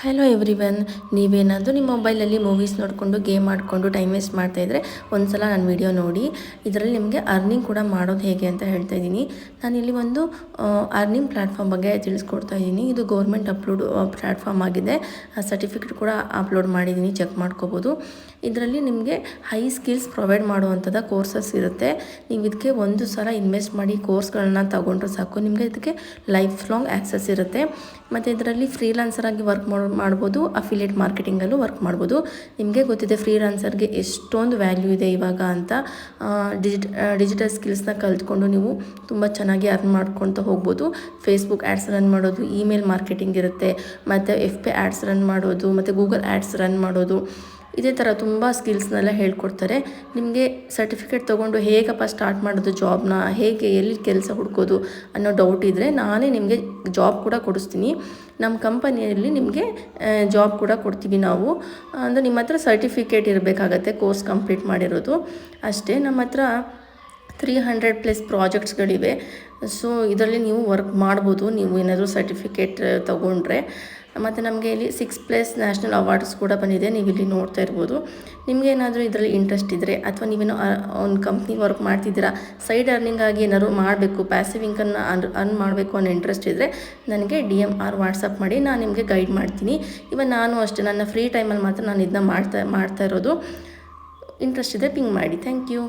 Hello everyone, ನೀವೇನಾದರೂ ನಿಮ್ಮ ಮೊಬೈಲಲ್ಲಿ ಮೂವೀಸ್ ನೋಡಿಕೊಂಡು ಗೇಮ್ ಆಡಿಕೊಂಡು ಟೈಮ್ ವೇಸ್ಟ್ ಮಾಡ್ತಾಯಿದ್ರೆ ಒಂದು ಸಲ ನನ್ನ ವಿಡಿಯೋ ನೋಡಿ. ಇದರಲ್ಲಿ ನಿಮಗೆ ಅರ್ನಿಂಗ್ ಕೂಡ ಮಾಡೋದು ಹೇಗೆ ಅಂತ ಹೇಳ್ತಾ ಇದ್ದೀನಿ. ನಾನಿಲ್ಲಿ ಒಂದು ಅರ್ನಿಂಗ್ ಪ್ಲ್ಯಾಟ್ಫಾರ್ಮ್ ಬಗ್ಗೆ ತಿಳಿಸ್ಕೊಡ್ತಾ ಇದ್ದೀನಿ. ಇದು ಗೌರ್ಮೆಂಟ್ ಅಪ್ಲೋಡ್ ಪ್ಲ್ಯಾಟ್ಫಾರ್ಮ್ ಆಗಿದೆ. ಸರ್ಟಿಫಿಕೇಟ್ ಕೂಡ ಅಪ್ಲೋಡ್ ಮಾಡಿದ್ದೀನಿ, ಚೆಕ್ ಮಾಡ್ಕೋಬೋದು. ಇದರಲ್ಲಿ ನಿಮಗೆ ಹೈ ಸ್ಕಿಲ್ಸ್ ಪ್ರೊವೈಡ್ ಮಾಡುವಂಥದ್ದು ಕೋರ್ಸಸ್ ಇರುತ್ತೆ. ನೀವು ಇದಕ್ಕೆ ಒಂದು ಸಲ ಇನ್ವೆಸ್ಟ್ ಮಾಡಿ ಕೋರ್ಸ್ಗಳನ್ನ ತಗೊಂಡ್ರೆ ಸಾಕು, ನಿಮಗೆ ಇದಕ್ಕೆ ಲೈಫ್ ಲಾಂಗ್ ಆ್ಯಕ್ಸಸ್ ಇರುತ್ತೆ. ಮತ್ತು ಇದರಲ್ಲಿ ಫ್ರೀಲಾನ್ಸರ್ ಆಗಿ ವರ್ಕ್ ಮಾಡ್ಬೋದು, ಅಫಿಲಿಯೇಟ್ ಮಾರ್ಕೆಟಿಂಗಲ್ಲೂ ವರ್ಕ್ ಮಾಡ್ಬೋದು. ನಿಮಗೆ ಗೊತ್ತಿದೆ ಫ್ರೀಲಾನ್ಸರ್ಗೆ ಎಷ್ಟೊಂದು ವ್ಯಾಲ್ಯೂ ಇದೆ ಇವಾಗ ಅಂತ. ಡಿಜಿಟಲ್ ಸ್ಕಿಲ್ಸ್ನ ಕಲ್ತ್ಕೊಂಡು ನೀವು ತುಂಬ ಚೆನ್ನಾಗಿ ಅರ್ನ್ ಮಾಡ್ಕೊತ ಹೋಗ್ಬೋದು. ಫೇಸ್ಬುಕ್ ಆ್ಯಡ್ಸ್ ರನ್ ಮಾಡೋದು, ಇಮೇಲ್ ಮಾರ್ಕೆಟಿಂಗ್ ಇರುತ್ತೆ, ಮತ್ತು FB ಆ್ಯಡ್ಸ್ ರನ್ ಮಾಡೋದು, ಮತ್ತು ಗೂಗಲ್ ಆ್ಯಡ್ಸ್ ರನ್ ಮಾಡೋದು, ಇದೇ ಥರ ತುಂಬ ಸ್ಕಿಲ್ಸ್ನೆಲ್ಲ ಹೇಳ್ಕೊಡ್ತಾರೆ. ನಿಮಗೆ ಸರ್ಟಿಫಿಕೇಟ್ ತೊಗೊಂಡು ಹೇಗಪ್ಪ ಸ್ಟಾರ್ಟ್ ಮಾಡೋದು ಜಾಬ್ನ, ಹೇಗೆ ಎಲ್ಲಿ ಕೆಲಸ ಹುಡ್ಕೋದು ಅನ್ನೋ ಡೌಟ್ ಇದ್ದರೆ ನಾನೇ ನಿಮಗೆ ಜಾಬ್ ಕೂಡ ಕೊಡಿಸ್ತೀನಿ. ನಮ್ಮ ಕಂಪನಿಯಲ್ಲಿ ನಿಮಗೆ ಜಾಬ್ ಕೂಡ ಕೊಡ್ತೀವಿ ನಾವು. ಅಂದರೆ ನಿಮ್ಮ ಹತ್ರ ಸರ್ಟಿಫಿಕೇಟ್ ಇರಬೇಕಾಗತ್ತೆ, ಕೋರ್ಸ್ ಕಂಪ್ಲೀಟ್ ಮಾಡಿರೋದು ಅಷ್ಟೇ. ನಮ್ಮ ಹತ್ರ 300+ ಪ್ರಾಜೆಕ್ಟ್ಸ್ಗಳಿವೆ. ಸೊ ಇದರಲ್ಲಿ ನೀವು ವರ್ಕ್ ಮಾಡ್ಬೋದು, ನೀವು ಏನಾದರೂ ಸರ್ಟಿಫಿಕೇಟ್ ತೊಗೊಂಡ್ರೆ. ಮತ್ತು ನಮಗೆ ಇಲ್ಲಿ 6+ ನ್ಯಾಷನಲ್ ಅವಾರ್ಡ್ಸ್ ಕೂಡ ಬಂದಿದೆ, ನೀವು ಇಲ್ಲಿ ನೋಡ್ತಾ ಇರ್ಬೋದು. ನಿಮಗೇನಾದರೂ ಇದರಲ್ಲಿ ಇಂಟ್ರೆಸ್ಟ್ ಇದ್ದರೆ, ಅಥವಾ ನೀವೇನೋ ಒಂದು ಕಂಪ್ನಿ ವರ್ಕ್ ಮಾಡ್ತಿದ್ದೀರಾ, ಸೈಡ್ ಅರ್ನಿಂಗ್ ಆಗಿ ಏನಾದ್ರು ಮಾಡಬೇಕು, ಪ್ಯಾಸಿವ್ ಇನ್ಕಮ್ನ ಅರ್ನ್ ಮಾಡಬೇಕು ಅನ್ನೋ ಇಂಟ್ರೆಸ್ಟ್ ಇದ್ದರೆ ನನಗೆ DM ವಾಟ್ಸಪ್ ಮಾಡಿ, ನಾನು ನಿಮಗೆ ಗೈಡ್ ಮಾಡ್ತೀನಿ. ಇವನ್ ನಾನು ಅಷ್ಟೇ, ನನ್ನ ಫ್ರೀ ಟೈಮಲ್ಲಿ ಮಾತ್ರ ನಾನು ಇದನ್ನ ಮಾಡ್ತಾ ಇರೋದು. ಇಂಟ್ರೆಸ್ಟ್ ಇದೆ ಪಿಂಗ್ ಮಾಡಿ. Thank you.